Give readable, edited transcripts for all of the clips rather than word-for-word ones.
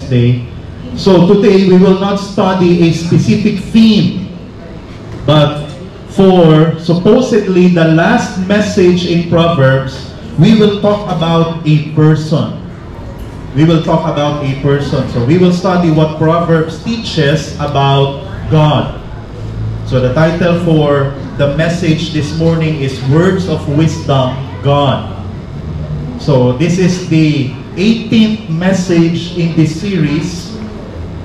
Wednesday. So today we will not study a specific theme, but for supposedly the last message in Proverbs, we will talk about a person. We will talk about a person. So we will study what Proverbs teaches about God. So the title for the message this morning is Words of Wisdom, God. So this is the 18th message in this series.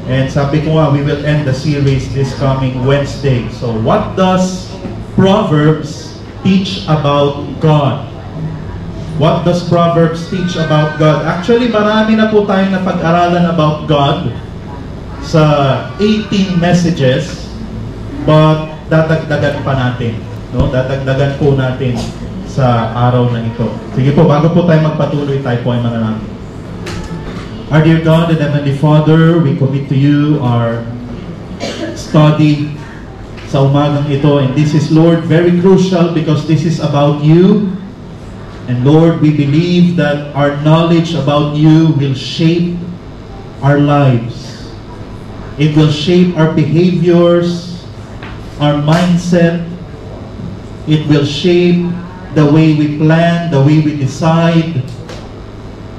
And sabi ko nga, we will end the series this coming Wednesday. So what does Proverbs teach about God? What does Proverbs teach about God? Actually, marami na po tayong napag-aralan about God sa 18 messages, but dadagdagan pa natin. No? Dadagdagan po natin sa araw na ito. Sige po, bago po tayo magpatuloy, tayo po ay manalangin. Our dear God and Heavenly Father, we commit to you our study sa umagang ito. And this is, Lord, very crucial because this is about you. And Lord, we believe that our knowledge about you will shape our lives. It will shape our behaviors, our mindset. It will shape the way we plan, the way we decide.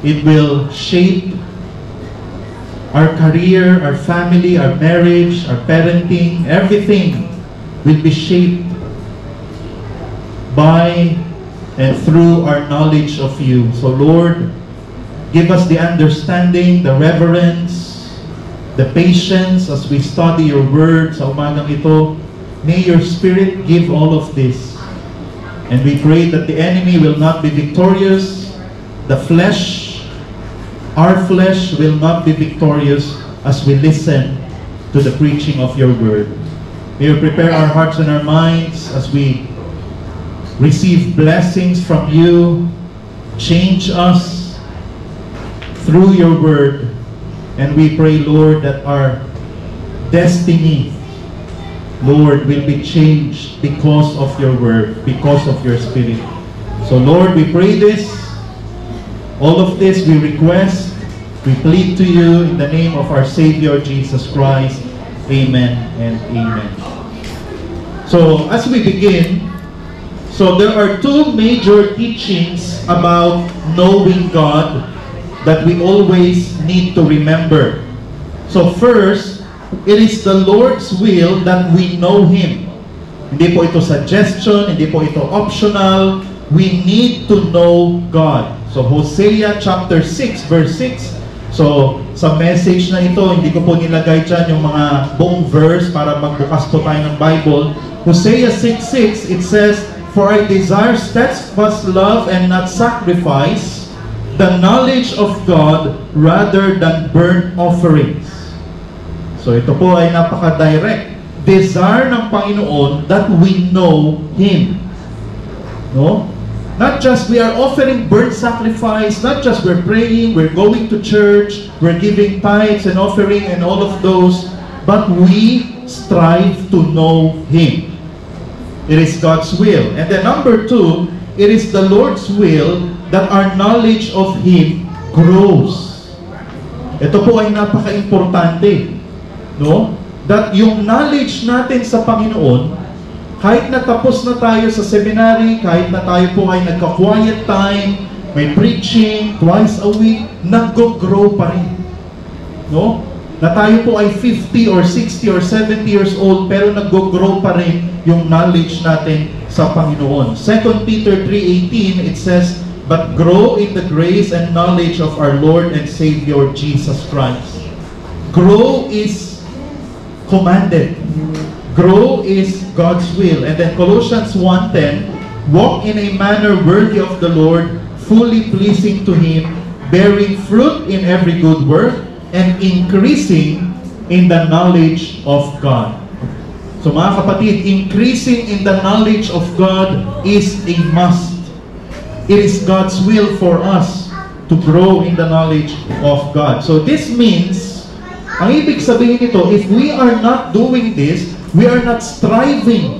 It will shape our career, our family, our marriage, our parenting. Everything will be shaped by and through our knowledge of you. So Lord, give us the understanding, the reverence, the patience as we study your word sa umagang ito. May your Spirit give all of this. And we pray that the enemy will not be victorious. The flesh, our flesh will not be victorious as we listen to the preaching of your word. May you prepare our hearts and our minds as we receive blessings from you. Change us through your word. And we pray, Lord, that our destiny, Lord, will be changed because of your word, because of your Spirit. So Lord, we pray this. All of this we request, we plead to you in the name of our Savior Jesus Christ. Amen and amen. So as we begin, so there are two major teachings about knowing God that we always need to remember. So first, it is the Lord's will that we know Him. Hindi po ito suggestion, hindi po ito optional. We need to know God. So Hosea chapter 6 verse 6. So sa message na ito, hindi ko po nilagay dyan yung mga buong verse para magbukas po tayo ng Bible. Hosea 6:6, it says, "For I desire steadfast love and not sacrifice, the knowledge of God rather than burnt offerings." So ito po ay napaka-direct. Desire ng Panginoon that we know Him. No? Not just we are offering burnt sacrifice, not just we're praying, we're going to church, we're giving tithes and offering and all of those, but we strive to know Him. It is God's will. And then number two, it is the Lord's will that our knowledge of Him grows. Ito po ay napaka-importante. No? That yung knowledge natin sa Panginoon, kahit natapos na tayo sa seminary, kahit na tayo po ay nagka-quiet time, may preaching twice a week, nag-grow pa rin. No? Na tayo po ay 50 or 60 or 70 years old, pero nag-grow pa rin yung knowledge natin sa Panginoon. 2 Peter 3:18, it says, "But grow in the grace and knowledge of our Lord and Savior Jesus Christ." Grow is commanded. Grow is God's will. And then Colossians 1:10, "Walk in a manner worthy of the Lord, fully pleasing to Him, bearing fruit in every good work, and increasing in the knowledge of God." So mga kapatid, increasing in the knowledge of God is a must. It is God's will for us to grow in the knowledge of God. So this means, ang ibig sabihin nito, if we are not doing this, we are not striving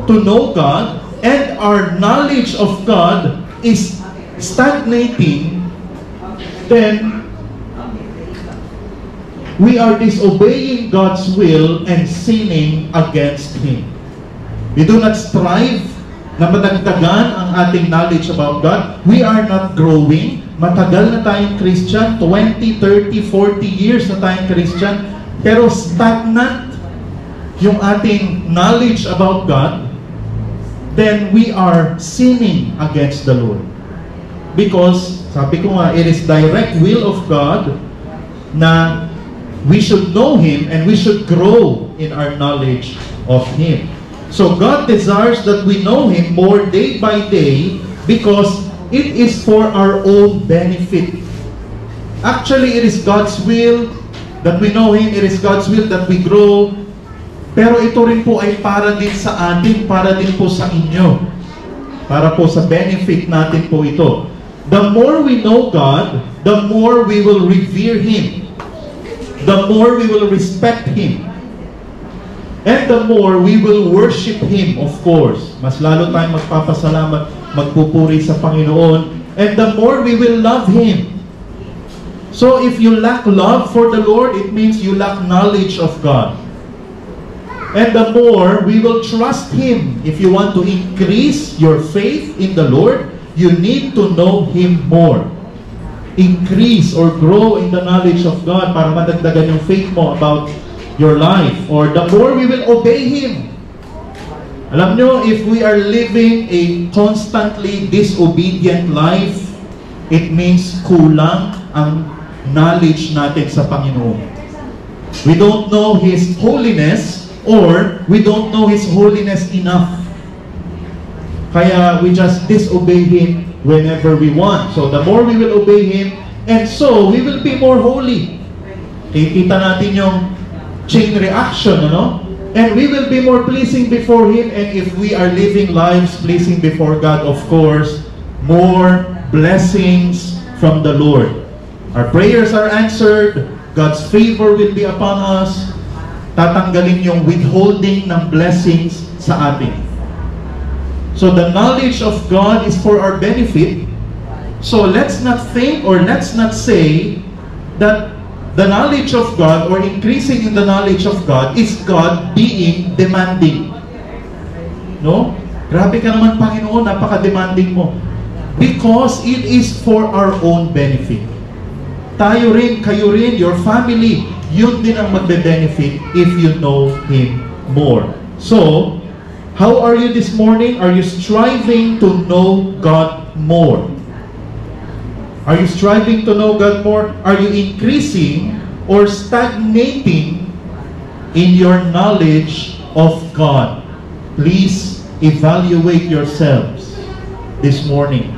to know God, and our knowledge of God is stagnating, then we are disobeying God's will and sinning against Him. We do not strive na madagdagan ang ating knowledge about God. We are not growing. Matagal na tayong Christian, 20, 30, 40 years na tayong Christian, pero stagnant yung ating knowledge about God, then we are sinning against the Lord. Because, sabi ko nga, it is direct will of God na we should know Him and we should grow in our knowledge of Him. So God desires that we know Him more day by day because it is for our own benefit. Actually, it is God's will that we know Him. It is God's will that we grow. Pero ito rin po ay para din sa atin, para din po sa inyo. Para po sa benefit natin po ito. The more we know God, the more we will revere Him. The more we will respect Him. And the more we will worship Him, of course. Mas lalo tayong magpapasalamat, magpupuri sa Panginoon. And the more we will love Him. So if you lack love for the Lord, it means you lack knowledge of God. And the more we will trust Him. If you want to increase your faith in the Lord, you need to know Him more. Increase or grow in the knowledge of God para madagdagan yung faith mo about your life. Or the more we will obey Him. Alam nyo, if we are living a constantly disobedient life, it means kulang ang knowledge natin sa Panginoon. We don't know His holiness or we don't know His holiness enough. Kaya we just disobey Him whenever we want. So the more we will obey Him, and so we will be more holy. Kikita natin yung chain reaction, ano? And we will be more pleasing before Him. And if we are living lives pleasing before God, of course, more blessings from the Lord. Our prayers are answered. God's favor will be upon us. Tatanggalin yung withholding ng blessings sa atin. So the knowledge of God is for our benefit. So let's not think or let's not say that the knowledge of God or increasing in the knowledge of God is God being demanding. No? Grabe ka naman, Panginoon, napaka-demanding mo. Because it is for our own benefit. Tayo rin, kayo rin, your family, yun din ang magbe-benefit if you know Him more. So, how are you this morning? Are you striving to know God more? Are you striving to know God more? Are you increasing or stagnating in your knowledge of God? Please evaluate yourselves this morning.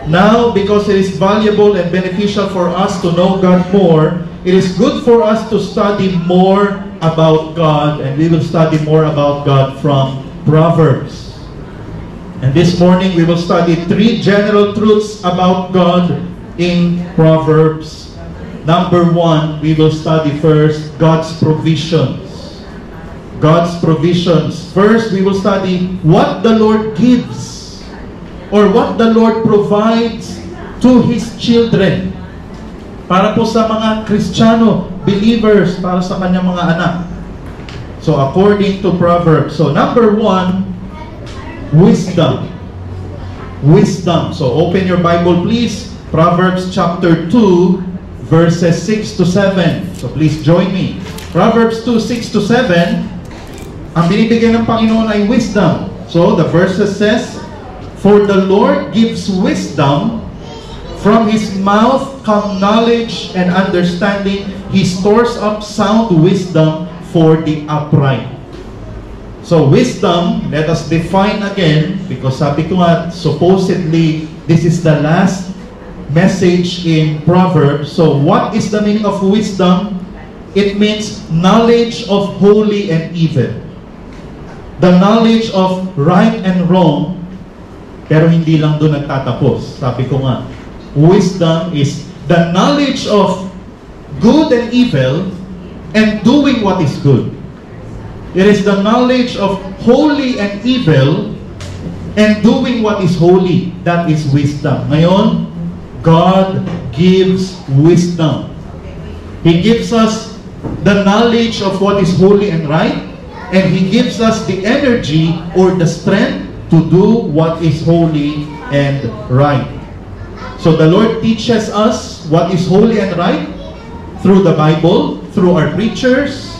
Now, because it is valuable and beneficial for us to know God more, it is good for us to study more about God, and we will study more about God from Proverbs. And this morning, we will study 3 general truths about God in Proverbs. Number 1, we will study first God's provisions. God's provisions. First, we will study what the Lord gives or what the Lord provides to His children. Para po sa mga Kristiyano, believers, para sa kanyang mga anak. So, according to Proverbs. So, number 1, wisdom. Wisdom. So open your Bible please. Proverbs chapter 2 verses 6 to 7. So please join me. Proverbs 2, 6 to 7. Ang binibigay ng Panginoon ay wisdom. So the verses says, "For the Lord gives wisdom, from His mouth come knowledge and understanding. He stores up sound wisdom for the upright." So wisdom, let us define again, because sabi ko nga, supposedly, this is the last message in Proverbs. So what is the meaning of wisdom? It means knowledge of holy and evil. The knowledge of right and wrong, pero hindi lang doon nagtatapos. Sabi ko nga, wisdom is the knowledge of good and evil and doing what is good. It is the knowledge of holy and evil and doing what is holy. That is wisdom. Ngayon, God gives wisdom. He gives us the knowledge of what is holy and right, and He gives us the energy or the strength to do what is holy and right. So the Lord teaches us what is holy and right through the Bible, through our preachers,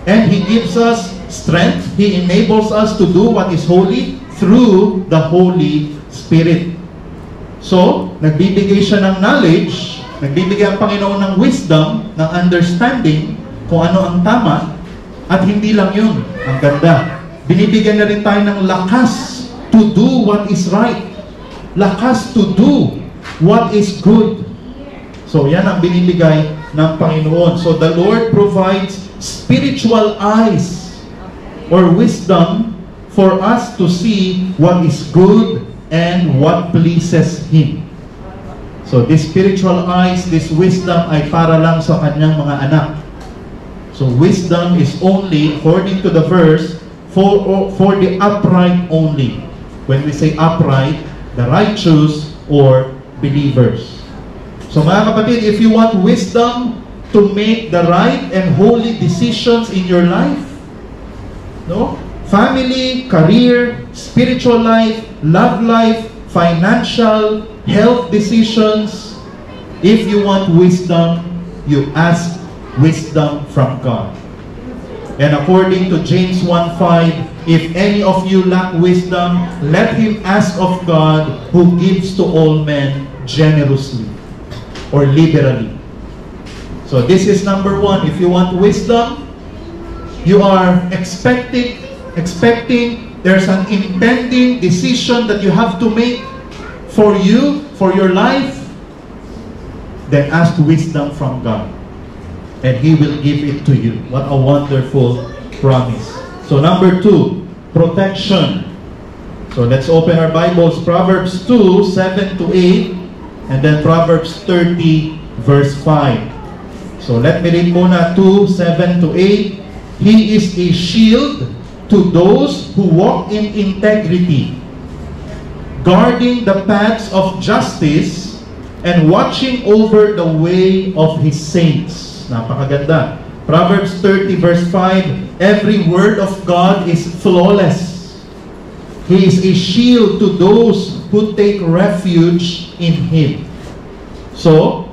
and He gives us strength. He enables us to do what is holy through the Holy Spirit. So, nagbibigay siya ng knowledge, nagbibigay ang Panginoon ng wisdom, ng understanding kung ano ang tama, at hindi lang yun. Ang ganda. Binibigyan na rin tayo ng lakas to do what is right. Lakas to do what is good. So, yan ang binibigay ng Panginoon. So, the Lord provides spiritual eyes or wisdom for us to see what is good and what pleases Him. So, this spiritual eyes, this wisdom ay para lang sa kanyang mga anak. So, wisdom is only, according to the verse, for the upright only. When we say upright, the righteous or believers. So, mga kapatid, if you want wisdom to make the right and holy decisions in your life, no? Family, career, spiritual life, love life, financial, health decisions. If you want wisdom, you ask wisdom from God. And according to James 1:5, if any of you lack wisdom, let him ask of God, who gives to all men generously or liberally. So this is number one. If you want wisdom, you are expecting there's an impending decision that you have to make for you, for your life, then ask wisdom from God, and He will give it to you. What a wonderful promise. So number two, protection. So let's open our Bibles, Proverbs 2:7-8, and then Proverbs 30 verse 5. So let me read muna 2:7-8. He is a shield to those who walk in integrity, guarding the paths of justice and watching over the way of His saints. Napakaganda. Proverbs 30 verse 5, every word of God is flawless. He is a shield to those who take refuge in Him. So,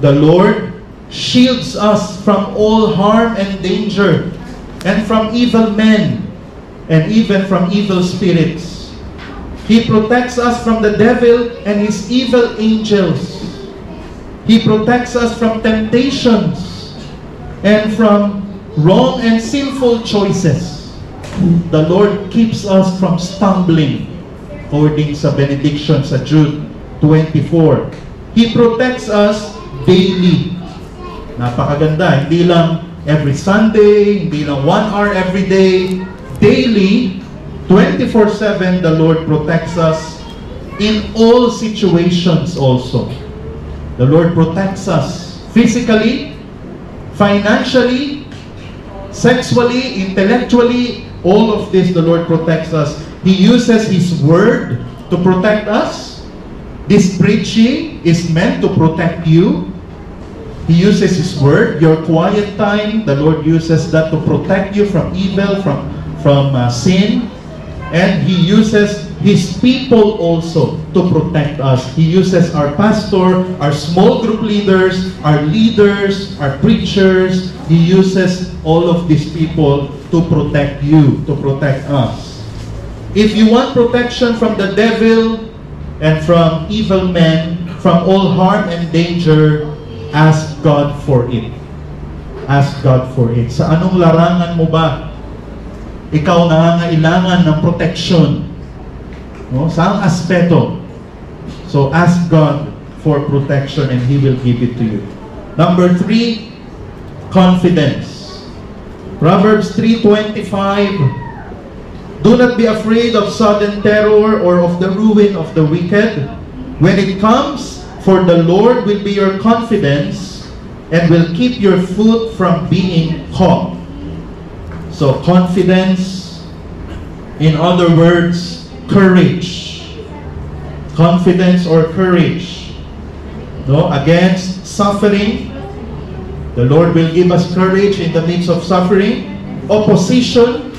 the Lord shields us from all harm and danger, and from evil men, and even from evil spirits. He protects us from the devil and his evil angels. He protects us from temptations and from wrong and sinful choices. The Lord keeps us from stumbling, according sa benediction sa Jude 24. He protects us daily. Napakaganda. Hindi lang every Sunday, hindi lang 1 hour every day. Daily, 24/7, the Lord protects us in all situations also. The Lord protects us physically, financially, sexually, intellectually. All of this, the Lord protects us. He uses His Word to protect us. This preaching is meant to protect you. He uses His Word. Your quiet time, the Lord uses that to protect you from evil, from sin. And He uses His people also to protect us. He uses our pastor, our small group leaders, our leaders, our preachers. He uses all of these people to protect you, to protect us. If you want protection from the devil and from evil men, from all harm and danger, ask God for it. Ask God for it. Sa anong larangan mo ba ikaw nangangailangan ng protection? No? Sa ang aspeto? So ask God for protection and He will give it to you. Number 3, confidence. Proverbs 3:25. Do not be afraid of sudden terror or of the ruin of the wicked. When it comes, for the Lord will be your confidence and will keep your foot from being caught. So confidence, in other words, courage. Confidence or courage, no, against suffering, The Lord will give us courage in the midst of suffering. Opposition.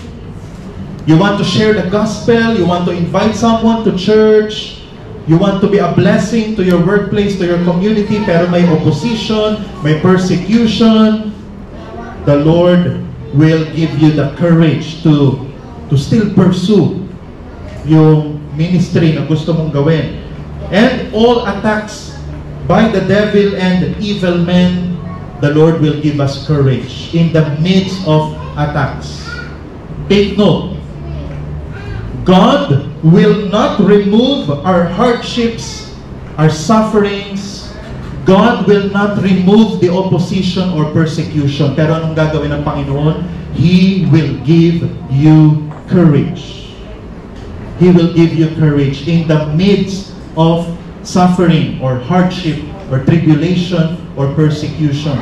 You want to share the gospel. You want to invite someone to church. You want to be a blessing to your workplace, to your community, pero may opposition, may persecution. The Lord will give you the courage to still pursue yung ministry na gusto mong gawin. And all attacks by the devil and evil men, the Lord will give us courage in the midst of attacks. Take note, God will not remove our hardships, our sufferings. God will not remove the opposition or persecution. Pero anong gagawin ng Panginoon? He will give you courage. He will give you courage in the midst of suffering or hardship or tribulation or persecution.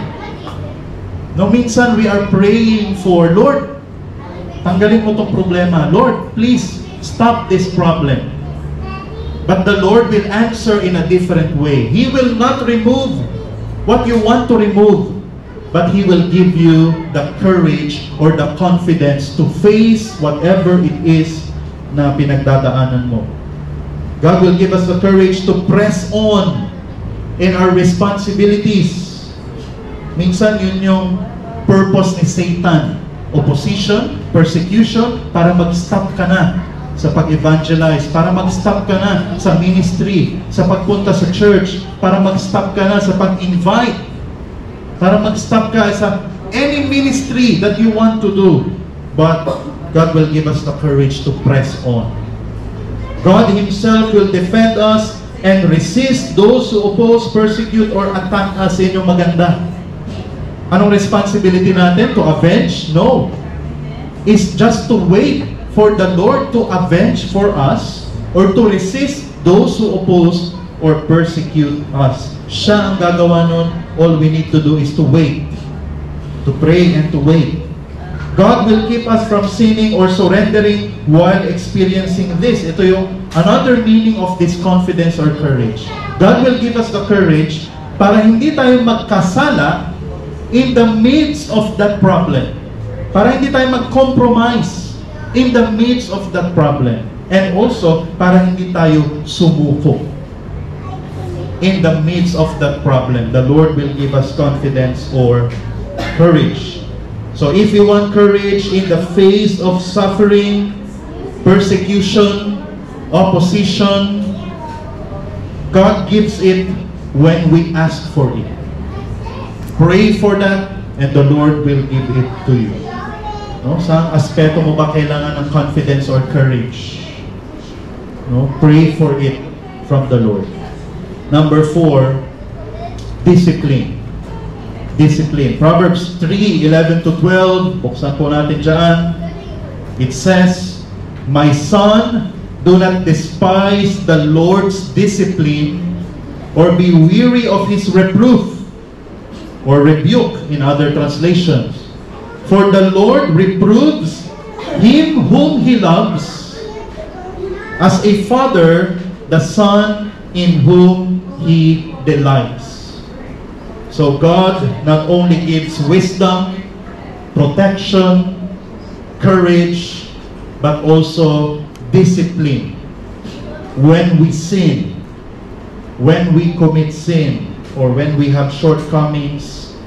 No, minsan we are praying for, Lord, tanggalin mo tong problema. Lord, please stop this problem. But the Lord will answer in a different way. He will not remove what you want to remove, but He will give you the courage or the confidence to face whatever it is na pinagdadaanan mo. God will give us the courage to press on in our responsibilities. Minsan yun yung purpose ni Satan. Opposition, persecution, para mag-stop ka na sa pag-evangelize, para mag-stop ka na sa ministry, sa pagpunta sa church, para mag-stop ka na sa pag-invite, para mag-stop ka sa any ministry that you want to do. But God will give us the courage to press on. God Himself will defend us and resist those who oppose, persecute, or attack us. Yun yung maganda. Anong responsibility natin? To avenge? No. It's just to wait for the Lord to avenge for us or to resist those who oppose or persecute us. Siya ang gagawa nun. All we need to do is to wait. To pray and to wait. God will keep us from sinning or surrendering while experiencing this. Ito yung another meaning of this confidence or courage. God will give us the courage para hindi tayo magkasala in the midst of that problem. Para hindi tayo mag-compromise in the midst of that problem. And also, para hindi tayo sumuko in the midst of that problem. The Lord will give us confidence or courage. So if you want courage in the face of suffering, persecution, opposition, God gives it when we ask for it. Pray for that, and the Lord will give it to you. No? Saan aspeto mo ba kailangan ng confidence or courage? No? Pray for it from the Lord. Number 4, discipline. Discipline. Proverbs 3:11 to 12. Buksan po natin dyan. It says, "My son, do not despise the Lord's discipline or be weary of His reproof," or rebuke in other translations. "For the Lord reproves him whom He loves, as a father the son in whom He delights." So God not only gives wisdom, protection, courage, but also discipline when we sin, when we commit sin, or when we have shortcomings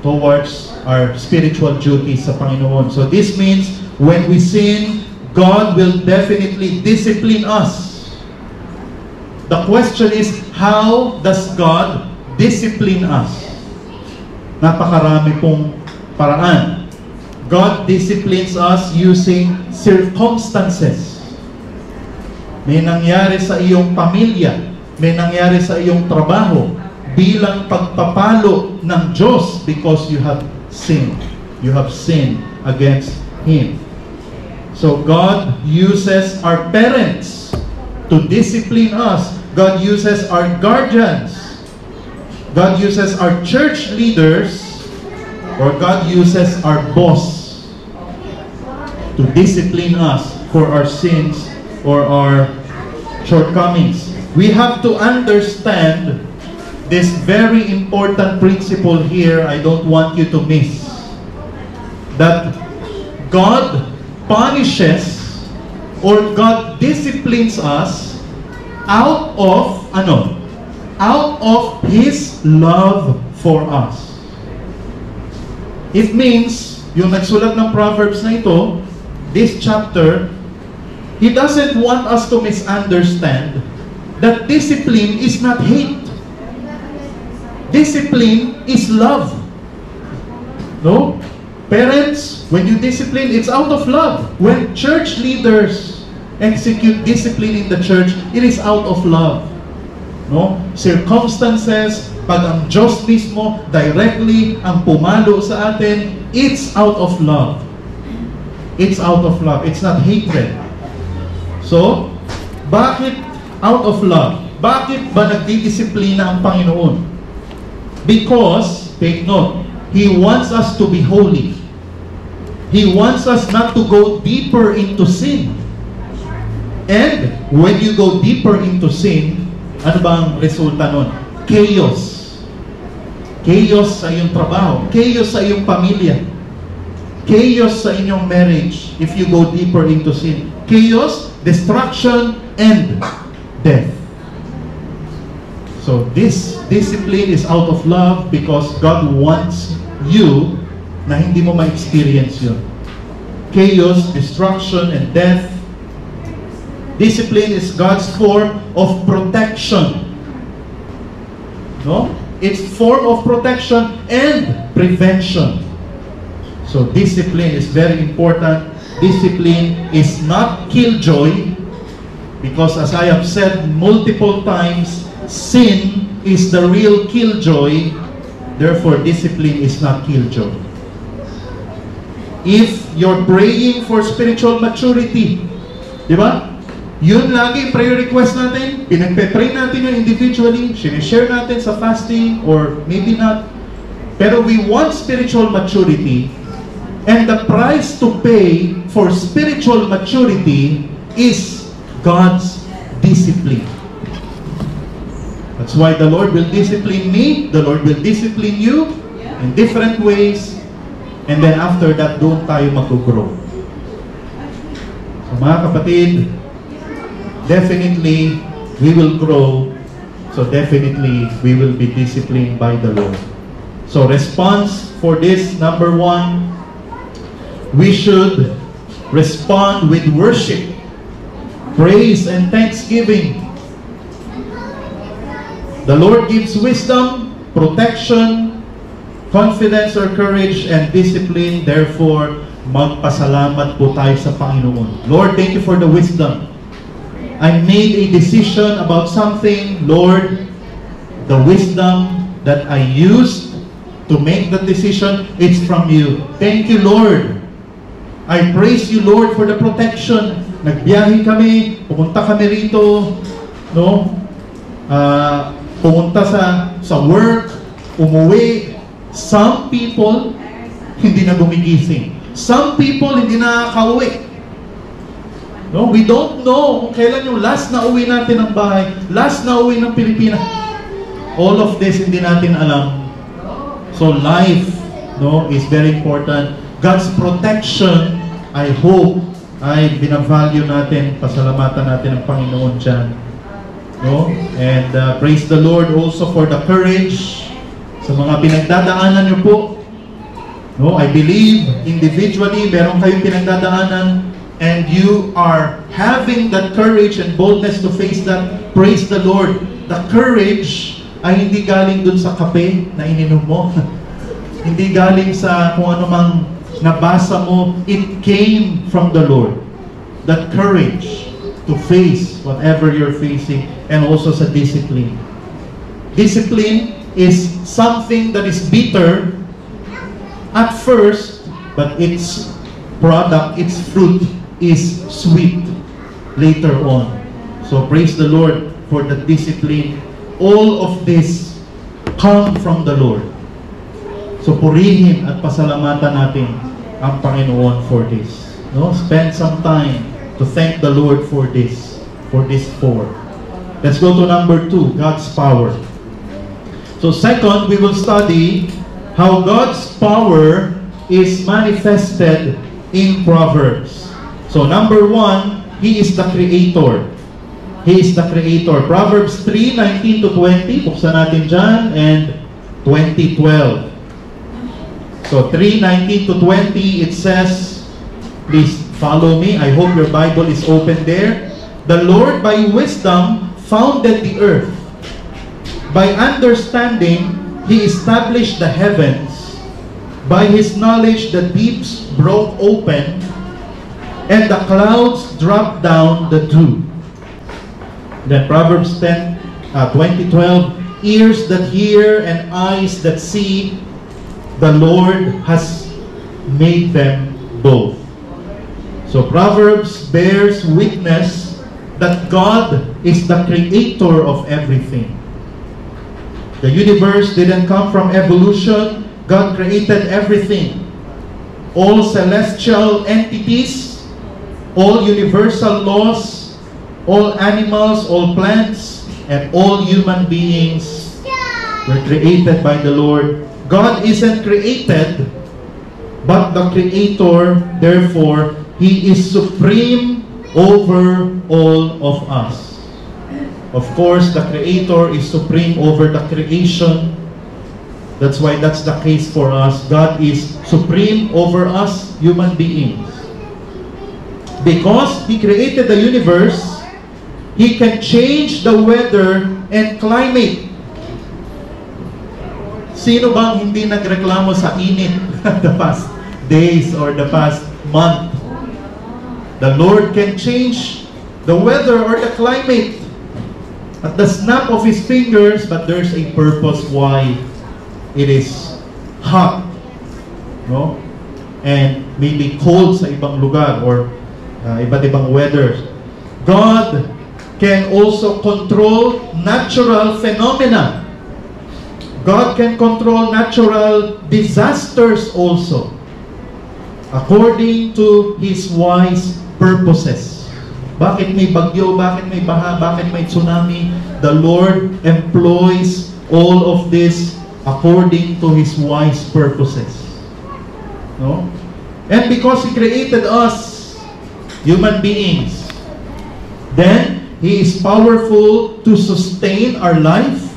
towards our spiritual duties sa Panginoon. So this means when we sin, God will definitely discipline us. The question is, how does God discipline us? Napakarami pong paraan. God disciplines us using circumstances. May nangyari sa iyong pamilya, may nangyari sa iyong trabaho, bilang pagpapalo ng Diyos because you have sinned. You have sinned against Him. So God uses our parents to discipline us. God uses our guardians. God uses our church leaders, or God uses our boss to discipline us for our sins or our shortcomings. We have to understand this very important principle here, I don't want you to miss. That God punishes or God disciplines us out of ano? Out of His love for us. It means, yung nagsulat ng Proverbs na ito, this chapter, he doesn't want us to misunderstand that discipline is not hate. Discipline is love. No? Parents, when you discipline, it's out of love. When church leaders execute discipline in the church, it is out of love. No? Circumstances, pag ang Diyos mismo directly ang pumalo sa atin, it's out of love. It's out of love. It's not hatred. So, bakit out of love? Bakit ba nagdidisiplina ang Panginoon? Because, take note, He wants us to be holy. He wants us not to go deeper into sin. And when you go deeper into sin, ano ba ang resulta nun? Chaos. Chaos sa iyong trabaho. Chaos sa iyong pamilya. Chaos sa inyong marriage if you go deeper into sin. Chaos, destruction, and death. So this discipline is out of love because God wants you na hindi mo ma-experience yun. Chaos, destruction, and death. Discipline is God's form of protection. No? It's form of protection and prevention. So discipline is very important. Discipline is not killjoy, because as I have said multiple times, sin is the real killjoy. Therefore, discipline is not killjoy. If you're praying for spiritual maturity, di ba? Yun lagi prayer request natin, pinagpe-pray natin yun individually, sinishare natin sa fasting, or maybe not. Pero we want spiritual maturity, and the price to pay for spiritual maturity is God's discipline. That's why the Lord will discipline me, the Lord will discipline you in different ways, and then after that, doon tayo mag-grow. So mga kapatid, definitely we will grow, so definitely we will be disciplined by the Lord. So response for this, number one, we should respond with worship, praise, and thanksgiving. The Lord gives wisdom, protection, confidence or courage, and discipline. Therefore, magpasalamat po tayo sa Panginoon. Lord, thank you for the wisdom. I made a decision about something. Lord, the wisdom that I used to make that decision, it's from you. Thank you, Lord. I praise you, Lord, for the protection. Nagbiyahe kami, pumunta kami rito, no? Pumunta sa work, umuwi. Some people, hindi na gumigising. Some people, hindi na nakakauwi. No, we don't know kung kailan yung last na uwi natin ng bahay, last na uwi ng Pilipinas. All of this hindi natin alam. So life, no, is very important. God's protection, I hope, ay binavalue natin, pasalamatan natin ang Panginoon dyan. No? And praise the Lord also for the courage sa mga pinagdadaanan nyo po. No, I believe individually meron kayong pinagdadaanan, and you are having that courage and boldness to face that. Praise the Lord. The courage ay hindi galing dun sa kape na ininom mo. Hindi galing sa kung ano mang nabasa mo. It came from the Lord. That courage to face whatever you're facing, and also sa discipline. Discipline is something that is bitter at first, but its product, its fruit, is sweet later on. So praise the Lord for the discipline. All of this come from the Lord. So purihin at pasalamatan natin ang Panginoon for this. No? Spend some time to thank the Lord for this four. Let's go to number 2, God's power. So second, we will study how God's power is manifested in Proverbs. So number one, He is the Creator. He is the Creator. Proverbs 3:19 to 20. Buksan natin dyan. And 20:12. So 3:19 to 20, it says, please follow me. I hope your Bible is open there. The Lord by wisdom founded the earth. By understanding, He established the heavens. By His knowledge, the deeps broke open, and the clouds dropped down the dew. Then Proverbs 20:12, ears that hear and eyes that see, the Lord has made them both. So Proverbs bears witness that God is the creator of everything. The universe didn't come from evolution. God created everything. All celestial entities, all universal laws, all animals, all plants, and all human beings were created by the Lord. God isn't created, but the Creator, therefore, He is supreme over all of us. Of course, the Creator is supreme over the creation. That's why that's the case for us. God is supreme over us, human beings. Because He created the universe, He can change the weather and climate. Sino bang hindi nagreklamo sa init the past days or the past month? The Lord can change the weather or the climate at the snap of His fingers, but there's a purpose why it is hot, no? And maybe cold sa ibang lugar or iba't ibang weather. God can also control natural phenomena. God can control natural disasters also, according to His wise purposes. Bakit may bagyo? Bakit may baha? Bakit may tsunami? The Lord employs all of this according to His wise purposes. No? And because He created us, human beings, then He is powerful to sustain our life.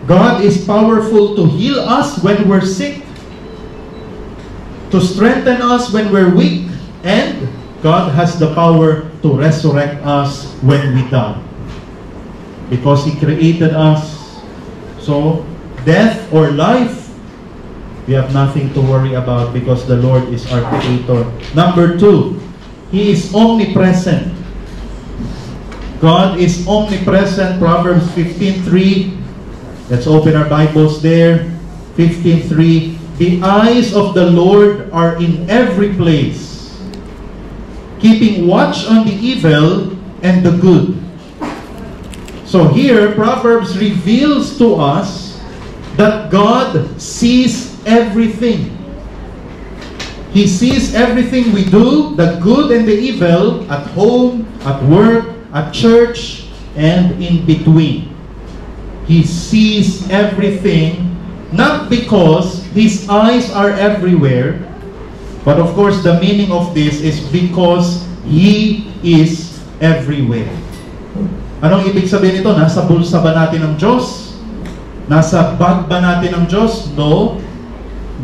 God is powerful to heal us when we're sick, to strengthen us when we're weak, and God has the power to resurrect us when we die. Because He created us. So, death or life, we have nothing to worry about because the Lord is our Creator. Number two, He is omnipresent. God is omnipresent. Proverbs 15:3. Let's open our Bibles there. 15:3. The eyes of the Lord are in every place, keeping watch on the evil and the good. So here, Proverbs reveals to us that God sees everything. He sees everything we do, the good and the evil, at home, at work, at church, and in between. He sees everything, not because His eyes are everywhere, but of course the meaning of this is because He is everywhere. Anong ibig sabihin nito? Nasa bulsa ba natin ng Diyos? Nasa bag ba natin ng Diyos? No.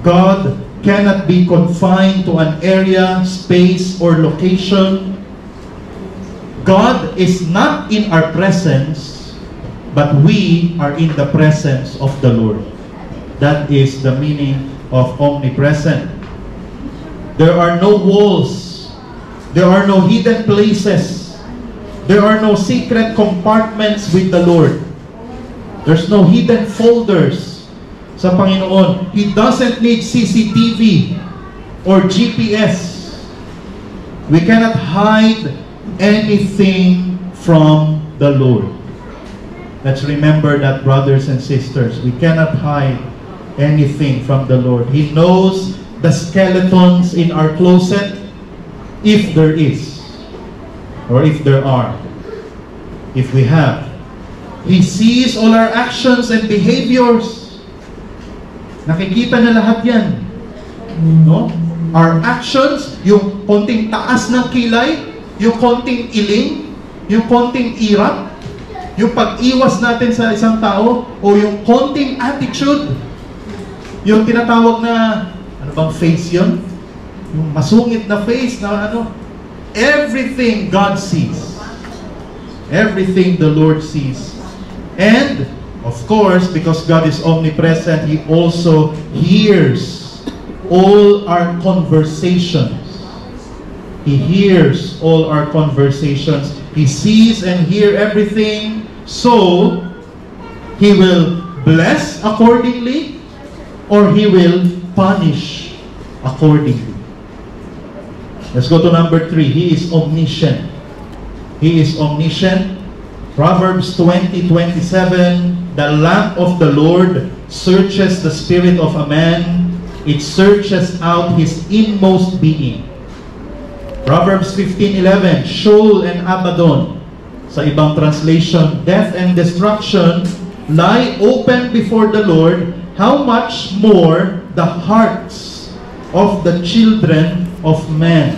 God cannot be confined to an area, space, or location. God is not in our presence, but we are in the presence of the Lord. That is the meaning of omnipresent. There are no walls. There are no hidden places. There are no secret compartments with the Lord. There's no hidden folders sa Panginoon. He doesn't need CCTV or GPS. We cannot hide anything from the Lord. Let's remember that, brothers and sisters. We cannot hide anything from the Lord. He knows the skeletons in our closet, if there is, or if there are, if we have. He sees all our actions and behaviors. Nakikita na lahat yan. No? Our actions, yung konting taas ng kilay, yung konting iling, yung konting irap, yung pag-iwas natin sa isang tao, o yung konting attitude, yung tinatawag na, ano bang face yun? Yung masungit na face na ano, everything God sees. Everything the Lord sees. And, of course, because God is omnipresent, He also hears all our conversations. He hears all our conversations. He sees and hears everything. So, He will bless accordingly, or He will punish accordingly. Let's go to number 3. He is omniscient. He is omniscient. Proverbs 20:27, the lamp of the Lord searches the spirit of a man. It searches out his inmost being. Proverbs 15:11, Sheol and Abaddon. Sa ibang translation, death and destruction lie open before the Lord. How much more the hearts of the children of men.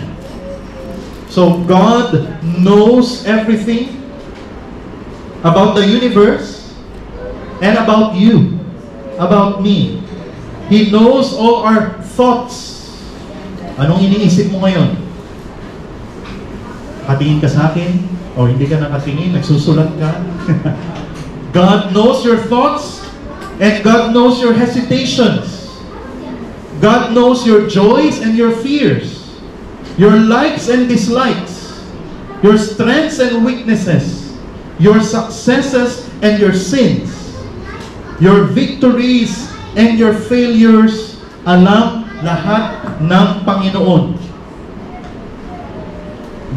So God knows everything about the universe and about you, about me. He knows all our thoughts. Anong iniisip mo ngayon? Katingin ka sa akin? O hindi ka nakatingin? Nagsusulat ka? God knows your thoughts and God knows your hesitations. God knows your joys and your fears, your likes and dislikes, your strengths and weaknesses, your successes and your sins, your victories and your failures. Alam lahat ng Panginoon.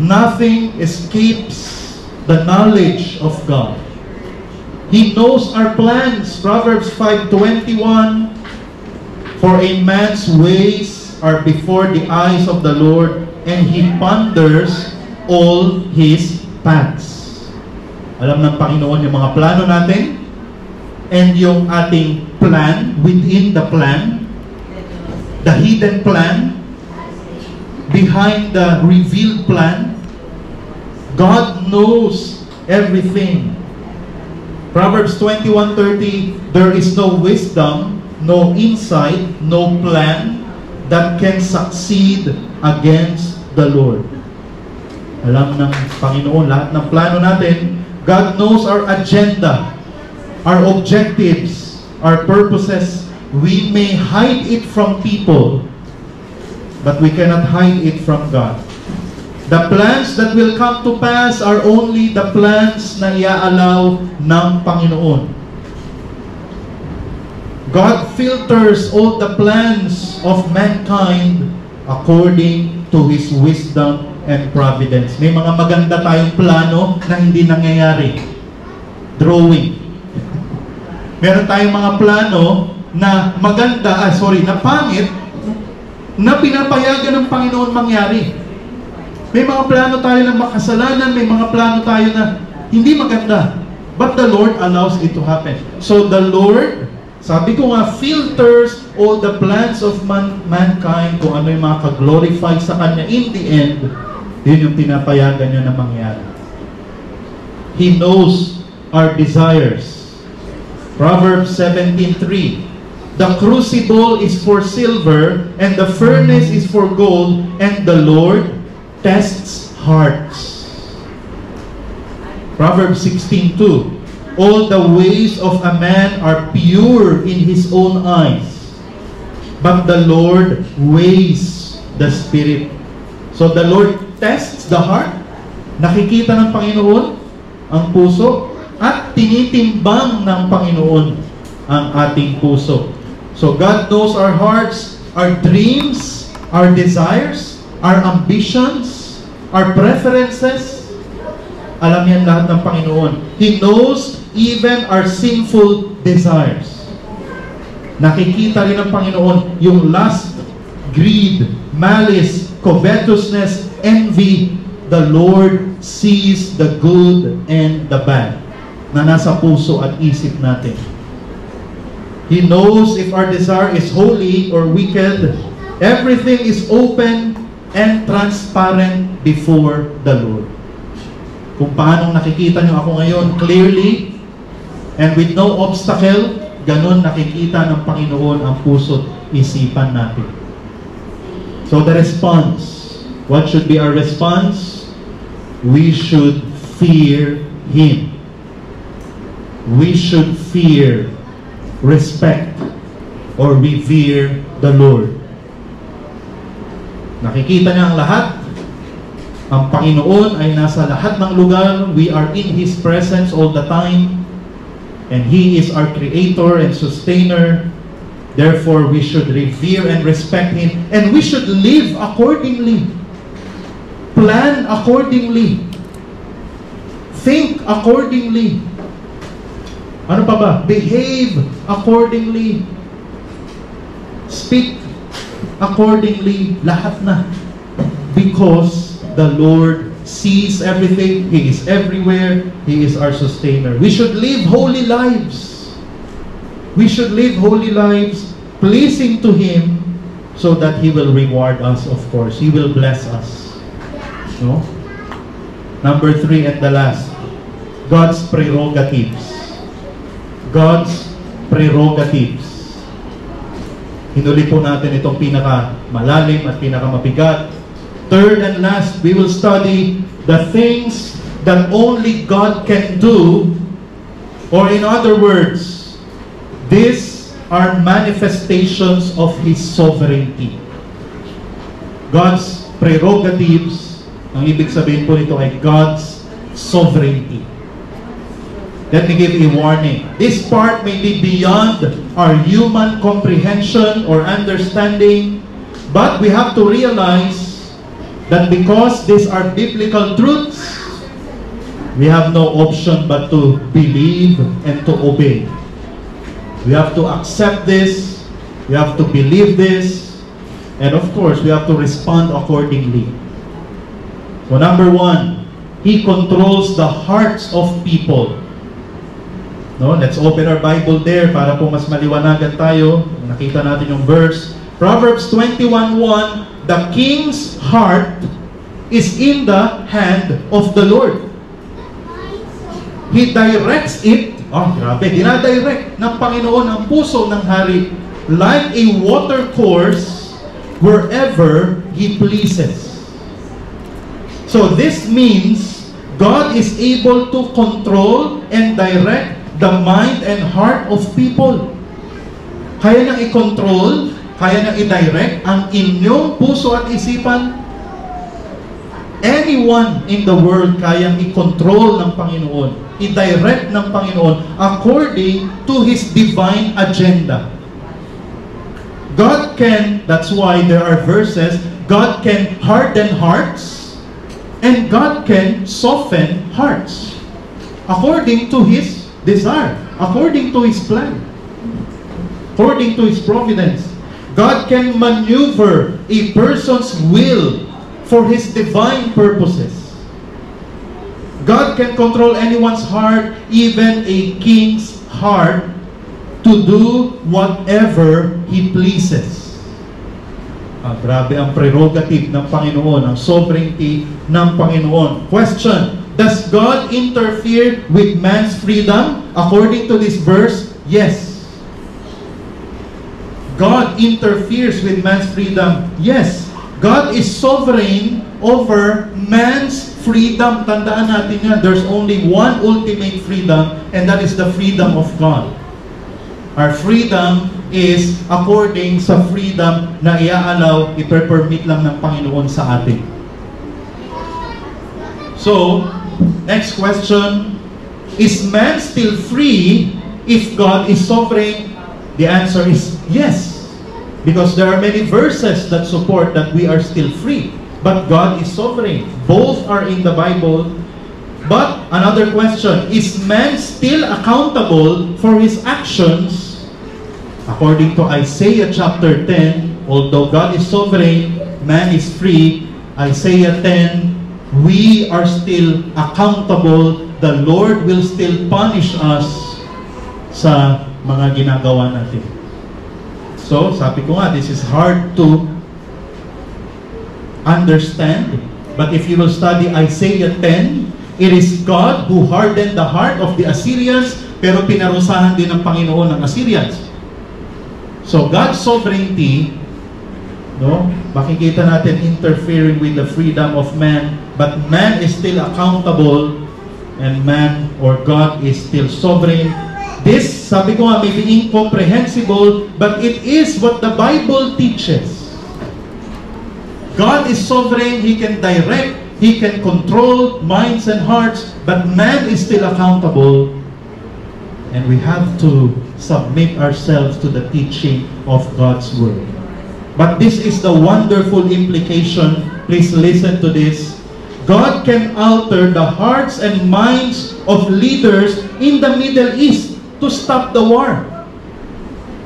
Nothing escapes the knowledge of God. He knows our plans. Proverbs 5:21, for a man's ways are before the eyes of the Lord, and He ponders all His paths. Alam ng Panginoon yung mga plano natin and yung ating plan within the plan, the hidden plan, behind the revealed plan. God knows everything. Proverbs 21:30, there is no wisdom, no insight, no plan that can succeed against the Lord. Alam ng Panginoon lahat ng plano natin. God knows our agenda, our objectives, our purposes. We may hide it from people, but we cannot hide it from God. The plans that will come to pass are only the plans na iaalaw ng Panginoon. God filters all the plans of mankind according to His wisdom and providence. May mga maganda tayong plano na hindi nangyayari. Drawing. Meron tayong mga plano na maganda, na pangit, na pinapayagan ng Panginoon mangyari. May mga plano tayo na makasalanan, may mga plano tayo na hindi maganda. But the Lord allows it to happen. So the Lord, sabi ko nga, filters all the plans of mankind, kung ano yung mga ka-glorify sa Kanya. In the end, yun yung pinapayagan niya na mangyari. He knows our desires. Proverbs 17:3, the crucible is for silver, and the furnace is for gold, and the Lord tests hearts. Proverbs 16:2, all the ways of a man are pure in his own eyes, but the Lord weighs the spirit. So the Lord tests the heart. Nakikita ng Panginoon ang puso at tinitimbang ng Panginoon ang ating puso. So God knows our hearts, our dreams, our desires, our ambitions, our preferences. Alam yan lahat ng Panginoon. He knows even our sinful desires. Nakikita rin ng Panginoon yung lust, greed, malice, covetousness, envy. The Lord sees the good and the bad. na nasa puso at isip natin. He knows if our desire is holy or wicked. Everything is open and transparent before the Lord. Kung paano nakikita nyo ako ngayon clearly and with no obstacle, ganun nakikita ng Panginoon ang puso't isipan natin. So the response, what should be our response? We should fear Him. We should fear, respect, or revere the Lord. Nakikita niya ang lahat. Ang Panginoon ay nasa lahat ng lugar. We are in His presence all the time. And He is our Creator and Sustainer. Therefore, we should revere and respect Him. And we should live accordingly. Plan accordingly. Think accordingly. Ano pa ba? Behave accordingly. Speak accordingly. Lahat na. Because the Lord sees everything. He is everywhere. He is our sustainer. We should live holy lives. We should live holy lives pleasing to Him so that He will reward us, of course. He will bless us. No? Number 3 and the last. God's prerogatives. God's prerogatives. Hinuli po natin itong pinaka-malalim at pinaka-mabigat. Third and last, we will study the things that only God can do, or in other words, these are manifestations of His sovereignty. God's prerogatives, ang ibig sabihin po nito ay God's sovereignty. Let me give you a warning. This part may be beyond our human comprehension or understanding, but we have to realize that because these are biblical truths, we have no option but to believe and to obey. We have to accept this, we have to believe this, and of course, we have to respond accordingly. So number 1, He controls the hearts of people. No, let's open our Bible there para po mas maliwanagan tayo. Nakita natin yung verse. Proverbs 21:1, the king's heart is in the hand of the Lord. He directs it. Oh, grabe. Dinadirect ng Panginoon ang puso ng hari like a water course wherever He pleases. So this means God is able to control and direct the mind and heart of people. Kaya niyang i-control, kaya niyang i-direct ang inyong puso at isipan. Anyone in the world kayang i-control ng Panginoon, i-direct ng Panginoon according to His divine agenda. God can, that's why there are verses, God can harden hearts and God can soften hearts according to His desire, according to His plan, according to His providence. God can maneuver a person's will for His divine purposes. God can control anyone's heart, even a king's heart, to do whatever He pleases. Grabe ang prerogative ng Panginoon, ang sovereignty ng Panginoon. Question, does God interfere with man's freedom? According to this verse, yes. God interferes with man's freedom. Yes. God is sovereign over man's freedom. Tandaan natin yan, there's only one ultimate freedom, and that is the freedom of God. Our freedom is according sa freedom na i-allow, i-permit lang ng Panginoon sa atin. So, next question, is man still free if God is sovereign? The answer is yes. Because there are many verses that support that we are still free. But God is sovereign. Both are in the Bible. But another question, is man still accountable for his actions? According to Isaiah chapter 10, although God is sovereign, man is free. Isaiah 10, we are still accountable the Lord will still punish us sa mga ginagawa natin. So, sabi ko nga, this is hard to understand. But if you will study Isaiah 10, it is God who hardened the heart of the Assyrians, pero pinarusahan din ng Panginoon ng Assyrians. So, God's sovereignty, no, makikita natin interfering with the freedom of man, but man is still accountable, and man or God is still sovereign. This, sabi ko nga, may be incomprehensible, but it is what the Bible teaches. God is sovereign, He can direct, He can control minds and hearts, but man is still accountable, and we have to submit ourselves to the teaching of God's Word. But this is the wonderful implication. Please listen to this. God can alter the hearts and minds of leaders in the Middle East to stop the war.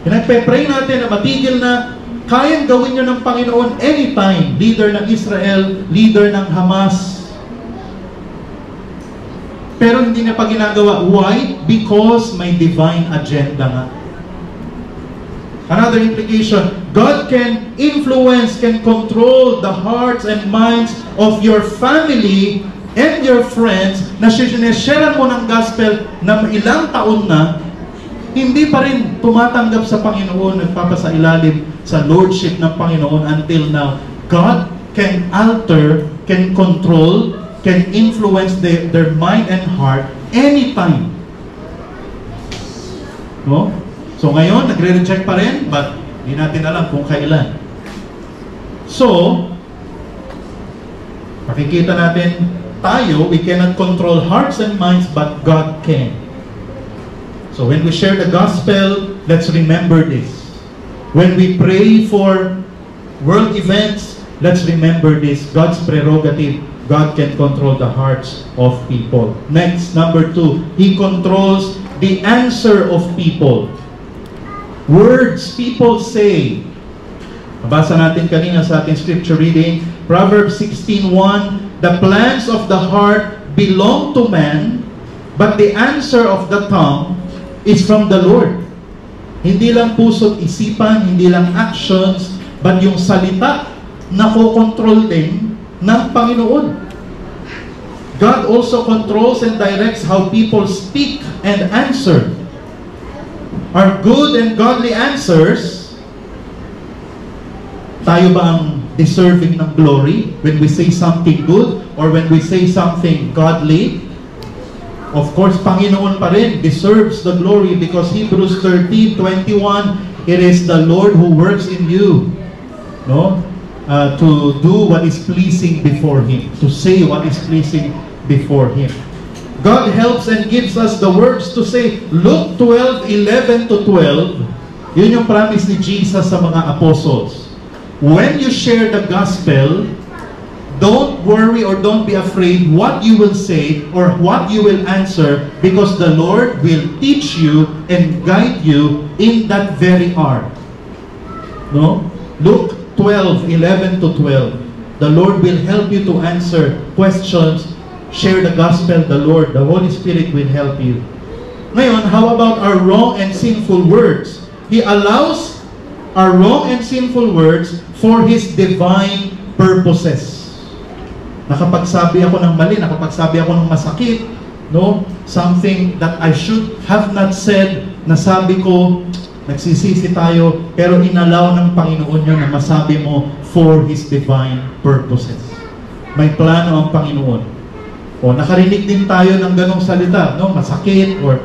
Pinagpe-pray natin na matigil na, kayang gawin nyo ng Panginoon anytime. Leader ng Israel, leader ng Hamas. Pero hindi na pa ginagawa. Why? Because may divine agenda nga. Another implication, God can influence, can control the hearts and minds of your family and your friends na sineshare mo ng gospel na ilang taon na, hindi pa rin tumatanggap sa Panginoon, nagpapasailalim sa Lordship ng Panginoon until now. God can alter, can control, can influence their mind and heart anytime. No? So ngayon, nagre-reject pa rin, but hindi natin alam kung kailan. So, makikita natin tayo, we cannot control hearts and minds, but God can. So when we share the gospel, let's remember this. When we pray for world events, let's remember this. God's prerogative, God can control the hearts of people. Next, number 2, He controls the answer of people. Words people say. Nabasa natin kanina sa ating scripture reading, Proverbs 16:1, the plans of the heart belong to man, but the answer of the tongue is from the Lord. Hindi lang puso't isipan, hindi lang actions, but yung salita na kokontrol din ng Panginoon. God also controls and directs how people speak and answer. Our good and godly answers, tayo ba ang deserving ng glory when we say something good or when we say something godly? Of course, Panginoon pa rin deserves the glory because Hebrews 13:21, it is the Lord who works in you, no, to do what is pleasing before Him, to say what is pleasing before Him. God helps and gives us the words to say. Luke 12:11-12, yun yung promise ni Jesus sa mga apostles. When you share the gospel, don't worry or don't be afraid what you will say or what you will answer, because the Lord will teach you and guide you in that very hour. No? Luke 12:11-12. The Lord will help you to answer questions. Share the gospel, the Lord, the Holy Spirit will help you. Ngayon, how about our wrong and sinful words? He allows our wrong and sinful words for His divine purposes. Nakapagsabi ako ng mali, nakapagsabi ako ng masakit, no? Something that I should have not said, nasabi ko, nagsisisi tayo, pero inalaw ng Panginoon yun na masabi mo for His divine purposes. May plano ang Panginoon. O nakarinig din tayo ng ganong salita, no? Masakit, or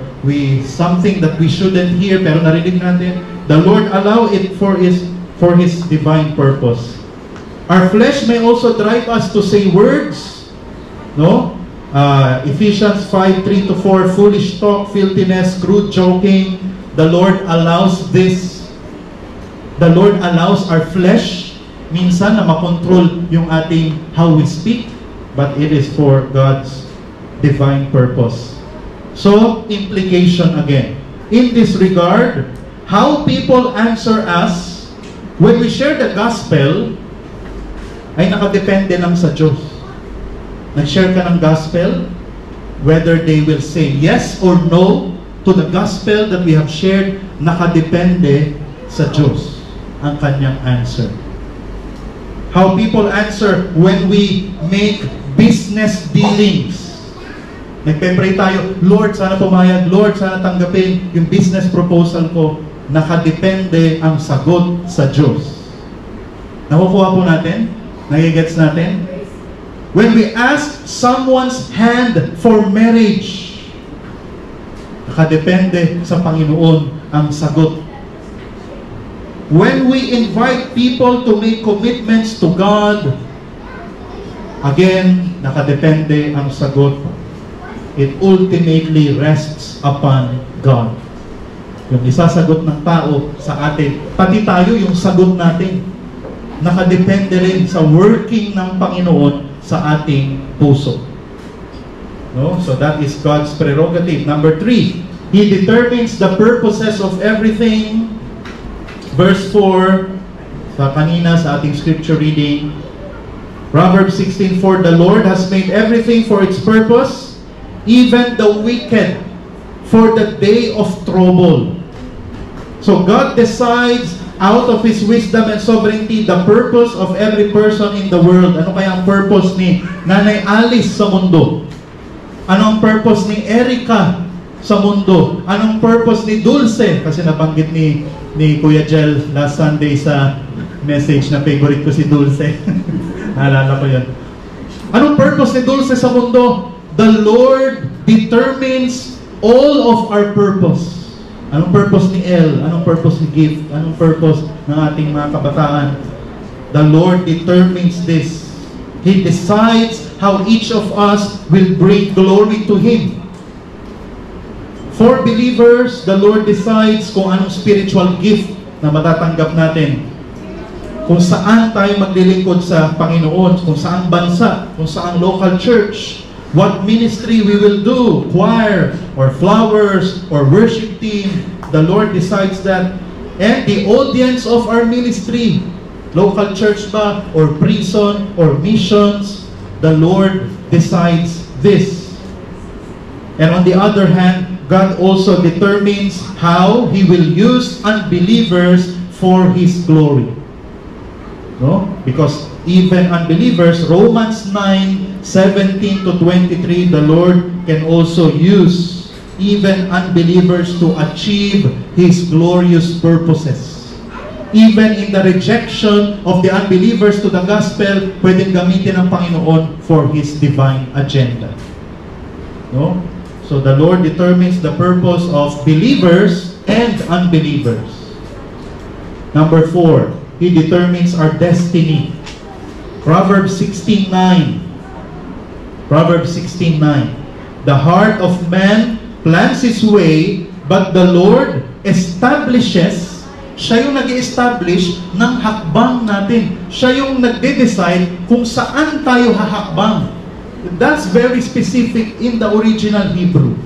something that we shouldn't hear, pero narinig natin. The Lord allow it for His divine purpose. Our flesh may also drive us to say words, no? Ephesians 5:3-4, foolish talk, filthiness, crude joking. The Lord allows this. The Lord allows our flesh minsan na makontrol yung ating how we speak, but it is for God's divine purpose. So, implication again. In this regard, how people answer us when we share the gospel ay nakadepende lang sa Diyos. Nag-share ka ng gospel, whether they will say yes or no to the gospel that we have shared, nakadepende sa Diyos ang kanyang answer. How people answer when we make business dealings. Nagpe-pray tayo, Lord, sana pumayag, Lord, sana tanggapin yung business proposal ko. Nakadepende ang sagot sa Diyos. Nakukuha po natin? Nagigets natin? When we ask someone's hand for marriage, nakadepende sa Panginoon ang sagot. When we invite people to make commitments to God, again, nakadepende ang sagot. It ultimately rests upon God. Yung isasagot ng tao sa atin, pati tayo yung sagot natin, nakadepende rin sa working ng Panginoon sa ating puso. No? So that is God's prerogative. Number 3, He determines the purposes of everything. Verse 4, sa kanina sa ating scripture reading, Proverbs 16:4, the Lord has made everything for its purpose, even the wicked for the day of trouble. So God decides out of His wisdom and sovereignty the purpose of every person in the world. Ano kaya ang purpose ni Nanay Alice sa mundo? Anong purpose ni Erica sa mundo? Anong purpose ni Dulce? Kasi nabanggit ni Kuya Jel last Sunday sa message na favorite ko si Dulce. Naalala ko yun. Anong purpose ni Dulce sa mundo? The Lord determines all of our purpose. Anong purpose ni El? Anong purpose ni Gift? Anong purpose ng ating mga kabataan? The Lord determines this. He decides how each of us will bring glory to Him. For believers, the Lord decides kung anong spiritual gift na matatanggap natin. Kung saan tayo maglilingkod sa Panginoon, kung saan bansa, kung saan local church, what ministry we will do, choir, or flowers, or worship team, the Lord decides that. And the audience of our ministry, local church ba, or prison, or missions, the Lord decides this. And on the other hand, God also determines how He will use unbelievers for His glory. No? Because even unbelievers, Romans 9:17 to 23, the Lord can also use even unbelievers to achieve His glorious purposes. Even in the rejection of the unbelievers to the gospel, pwedeng gamitin ng Panginoon for His divine agenda. No? So the Lord determines the purpose of believers and unbelievers. Number 4, He determines our destiny. Proverbs 16:9. Proverbs 16:9. The heart of man plans his way, but the Lord establishes. Siya yung nag-establish ng hakbang natin. Siya yung nagde-decide kung saan tayo hahakbang. That's very specific in the original Hebrew.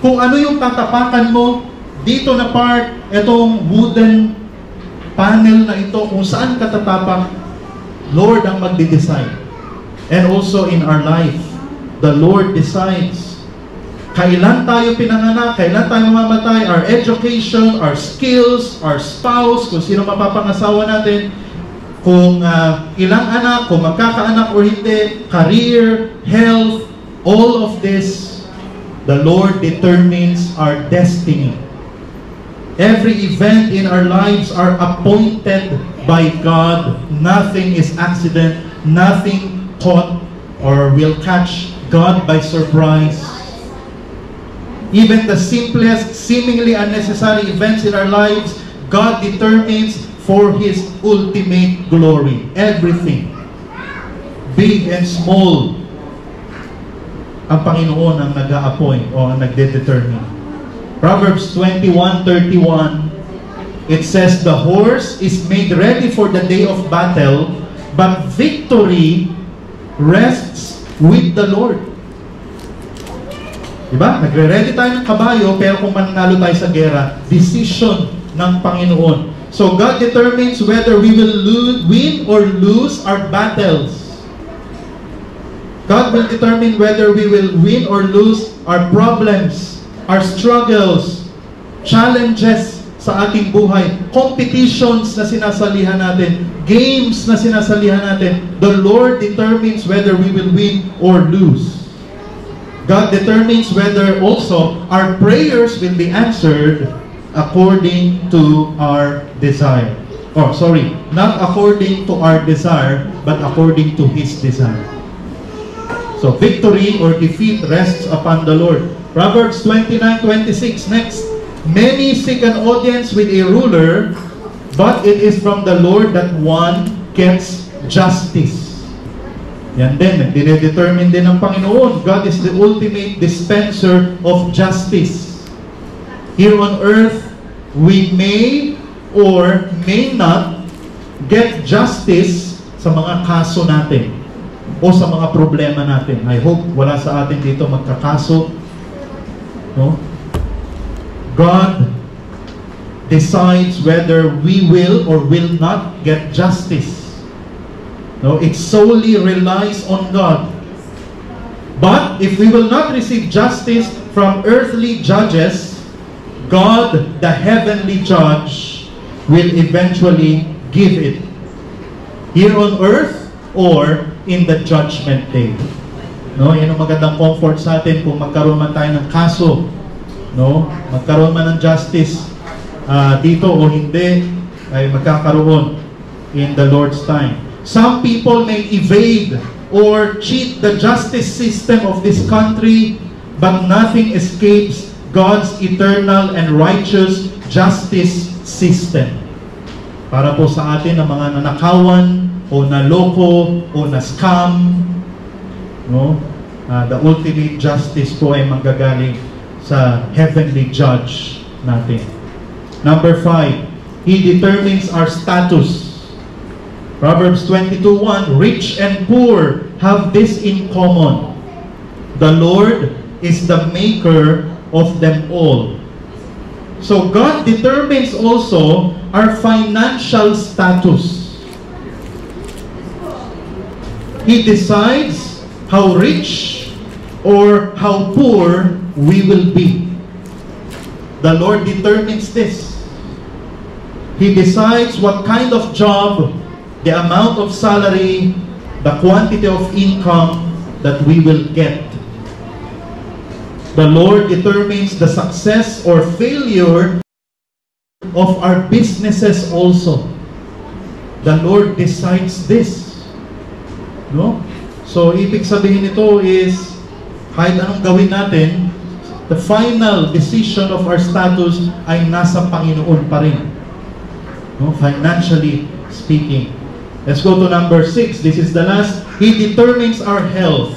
Kung ano yung tatapakan mo, dito na part, itong wooden panel na ito, kung saan ka tatapak, Lord ang magde-decide. And also in our life, the Lord decides kailan tayo pinanganak, kailan tayo mamamatay, our education, our skills, our spouse, kung sino mapapangasawa natin, kung ilang anak, kung magkakaanak or hindi, career, health, all of this, the Lord determines our destiny. Every event in our lives are appointed by God. Nothing is accident. Nothing caught or will catch God by surprise. Even the simplest, seemingly unnecessary events in our lives, God determines for His ultimate glory. Everything, big and small, ang Panginoon ang nag-a-appoint o ang nagde-determine. Proverbs 21:31, it says, the horse is made ready for the day of battle, but victory rests with the Lord. Diba? Nagre-ready tayo ng kabayo, pero kung mananalo tayo sa gera, decision ng Panginoon. So God determines whether we will win or lose our battles. God will determine whether we will win or lose our problems, our struggles, challenges sa ating buhay, competitions na sinasalihan natin, games na sinasalihan natin. The Lord determines whether we will win or lose. God determines whether also our prayers will be answered according to our desire. Oh, sorry, not according to our desire, but according to His desire. So, victory or defeat rests upon the Lord. Proverbs 29:26, next. Many seek an audience with a ruler, but it is from the Lord that one gets justice. Yan din, dinedetermine din ng Panginoon. God is the ultimate dispenser of justice. Here on earth, we may or may not get justice sa mga kaso natin o sa mga problema natin. I hope wala sa atin dito magkakaso. No? God decides whether we will or will not get justice. No, it solely relies on God. But if we will not receive justice from earthly judges, God, the heavenly judge, will eventually give it here on earth or in the judgment day. No, yan ang magandang comfort sa atin kung magkaroon man tayo ng kaso, no, magkaroon man ng justice dito o hindi, ay magkakaroon in the Lord's time. Some people may evade or cheat the justice system of this country, but nothing escapes God's eternal and righteous justice system. Para po sa atin ang mga nanakawan o naloko o na-scam, no? The ultimate justice po ay manggagaling sa heavenly judge natin. Number 5, He determines our status. Proverbs 22:1, rich and poor have this in common. The Lord is the maker of them all. So God determines also our financial status. He decides how rich or how poor we will be. The Lord determines this. He decides what kind of job, the amount of salary, the quantity of income that we will get. The Lord determines the success or failure of our businesses also. The Lord decides this. No? So, ibig sabihin nito is, kahit anong gawin natin, the final decision of our status ay nasa Panginoon pa rin. No? Financially speaking. Let's go to number 6. This is the last. He determines our health.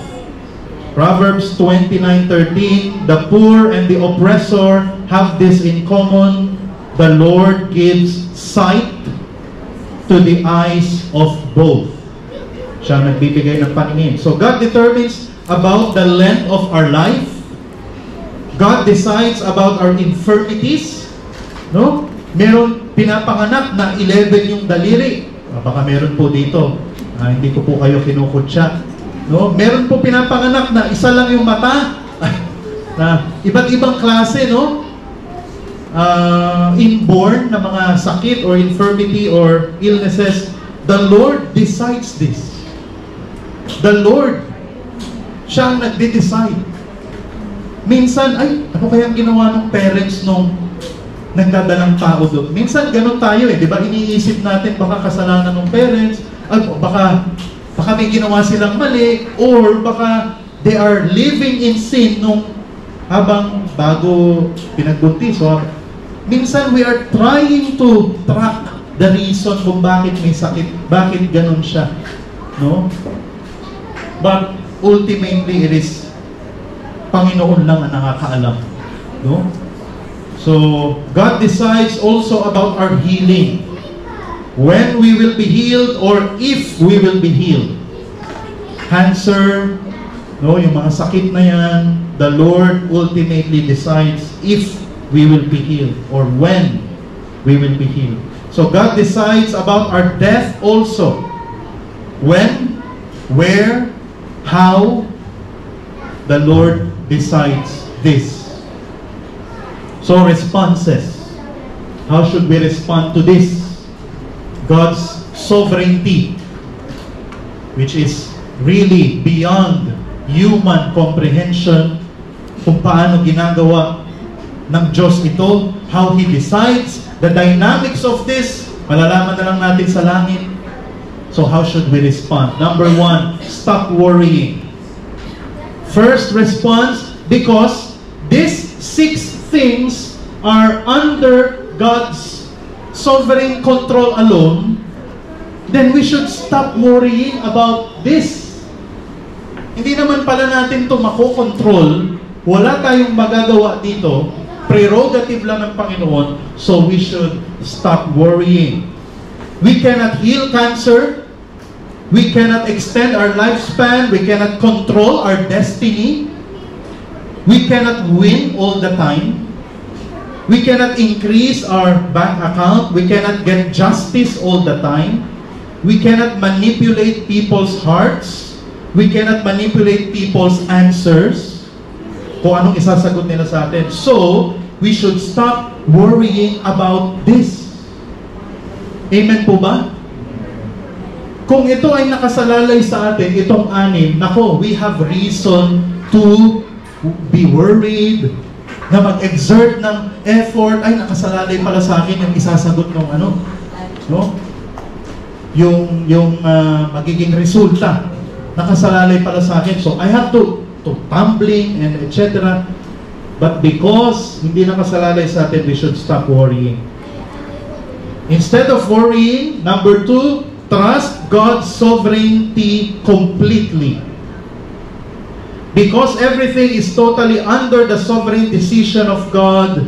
Proverbs 29:13, the poor and the oppressor have this in common. The Lord gives sight to the eyes of both. Siya nagbibigay ng paningin. So God determines about the length of our life. God decides about our infirmities. No? Meron pinapanganak na 11 yung daliri. Baka meron po dito. Hindi ko po kayo kinukutsa. No? Meron po pinapanganak na isa lang yung mata. Na iba't ibang klase, no? Inborn na mga sakit or infirmity or illnesses. The Lord decides this. The Lord, siya ang nagde-decide. Minsan, ay, ano kayang ginawa ng parents nung nagdadalang tao doon? Minsan, ganun tayo eh. Di ba? Iniisip natin, baka kasalanan ng parents, baka may ginawa silang mali, or baka they are living in sin nung habang bago pinagbuntis. So, minsan, we are trying to track the reason kung bakit may sakit, bakit ganun siya. No? But ultimately, it is Panginoon lang ang nakakaalam. No? So, God decides also about our healing. When we will be healed or if we will be healed. Cancer, no, yung mga sakit na yan, the Lord ultimately decides if we will be healed or when we will be healed. So, God decides about our death also. When, where, how the Lord decides this. So responses. How should we respond to this? God's sovereignty, which is really beyond human comprehension, kung paano ginagawa ng Diyos ito, how He decides, the dynamics of this, malalaman na lang natin sa langit. So how should we respond? Number one, stop worrying. First response, because these 6 things are under God's sovereign control alone, then we should stop worrying about this. Hindi naman pala natin ito makokontrol. Wala tayong magagawa dito. Prerogative lang ng Panginoon. So we should stop worrying. We cannot heal cancer. We cannot extend our lifespan. We cannot control our destiny. We cannot win all the time. We cannot increase our bank account. We cannot get justice all the time. We cannot manipulate people's hearts. We cannot manipulate people's answers. Kung anong isasagot nila sa atin. So, we should stop worrying about this. Amen po ba? Kung ito ay nakasalalay sa atin, itong 6, nako, we have reason to be worried, na mag-exert ng effort, ay nakasalalay pala sa akin yung isasagot ng ano, no? Yung magiging resulta, nakasalalay pala sa akin. So I have to tumbling and etc. But because hindi nakasalalay sa atin, we should stop worrying. Instead of worrying, number 2, trust God's sovereignty completely. Because everything is totally under the sovereign decision of God,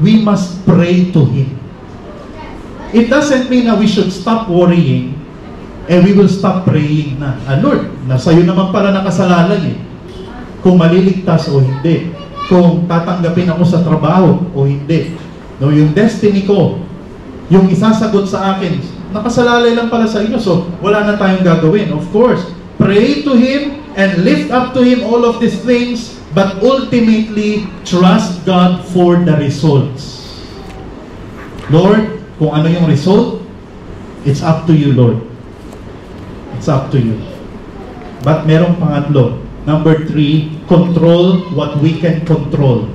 we must pray to Him. It doesn't mean that we should stop worrying and we will stop praying na. Lord, nasa iyo naman pala nakasalalay eh. Kung maliligtas o hindi. Kung tatanggapin ako sa trabaho o hindi. No, yung destiny ko, yung isasagot sa akin, nakasalalay lang pala sa inyo. So, wala na tayong gagawin. Of course, pray to Him and lift up to Him all of these things, but ultimately, trust God for the results. Lord, kung ano yung result, it's up to you, Lord. It's up to you. But merong pangatlo. Number 3, control what we can control.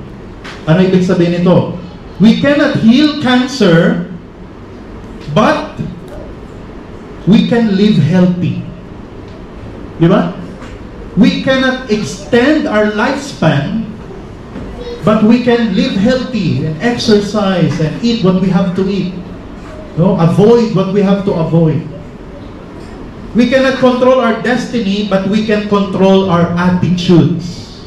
Ano ibig sabihin nito? We cannot heal cancer, but we can live healthy. Di ba? We cannot extend our lifespan, but we can live healthy and exercise and eat what we have to eat. No? Avoid what we have to avoid. We cannot control our destiny, but we can control our attitudes.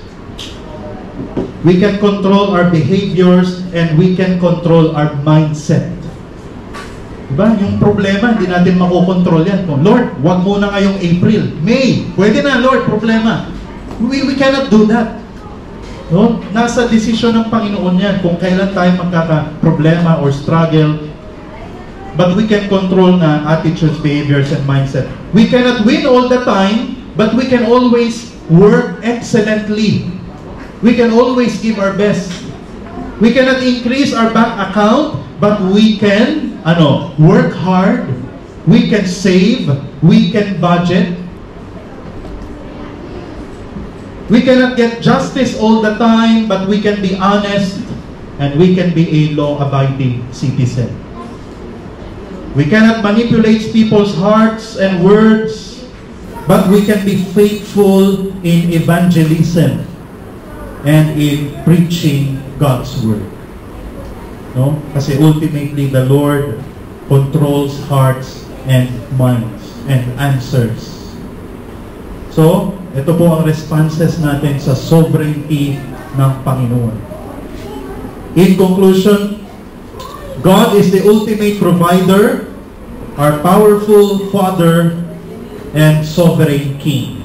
We can control our behaviors and we can control our mindset. Diba? Yung problema, hindi natin makokontrol yan. Lord, wag muna ngayong April. May, pwede na, Lord, problema. We cannot do that. No? Nasa desisyon ng Panginoon yan kung kailan tayo magkaka-problema or struggle. But we can control na attitudes, behaviors, and mindset. We cannot win all the time, but we can always work excellently. We can always give our best. We cannot increase our bank account, but we can work hard. We can save. We can budget. We cannot get justice all the time, but we can be honest and we can be a law-abiding citizen. We cannot manipulate people's hearts and words, but we can be faithful in evangelism and in preaching God's word. No? Kasi ultimately, the Lord controls hearts and minds and answers. So, ito po ang responses natin sa sovereignty ng Panginoon. In conclusion, God is the ultimate provider, our powerful Father, and sovereign King.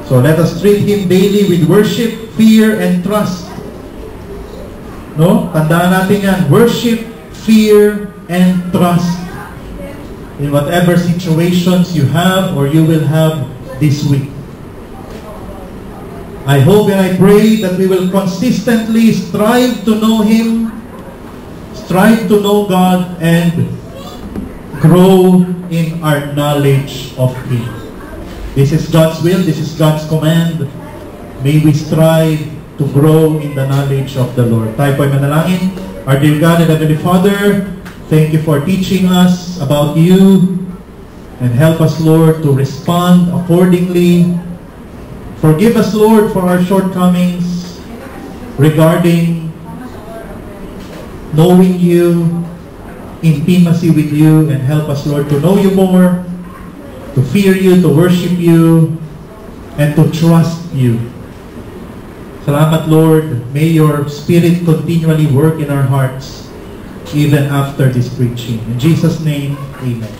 So let us treat Him daily with worship, fear, and trust. No? Tandaan natin yan. Worship, fear, and trust in whatever situations you have or you will have this week. I hope and I pray that we will consistently strive to know Him, strive to know God, and grow in our knowledge of Him. This is God's will, this is God's command. May we strive to grow in the knowledge of the Lord. Tayo po'y manalangin. Our dear God and Heavenly Father, thank you for teaching us about you, and help us, Lord, to respond accordingly. Forgive us, Lord, for our shortcomings regarding knowing you, intimacy with you, and help us, Lord, to know you more, to fear you, to worship you, and to trust you. Salamat, Lord. May your Spirit continually work in our hearts even after this preaching. In Jesus' name, amen.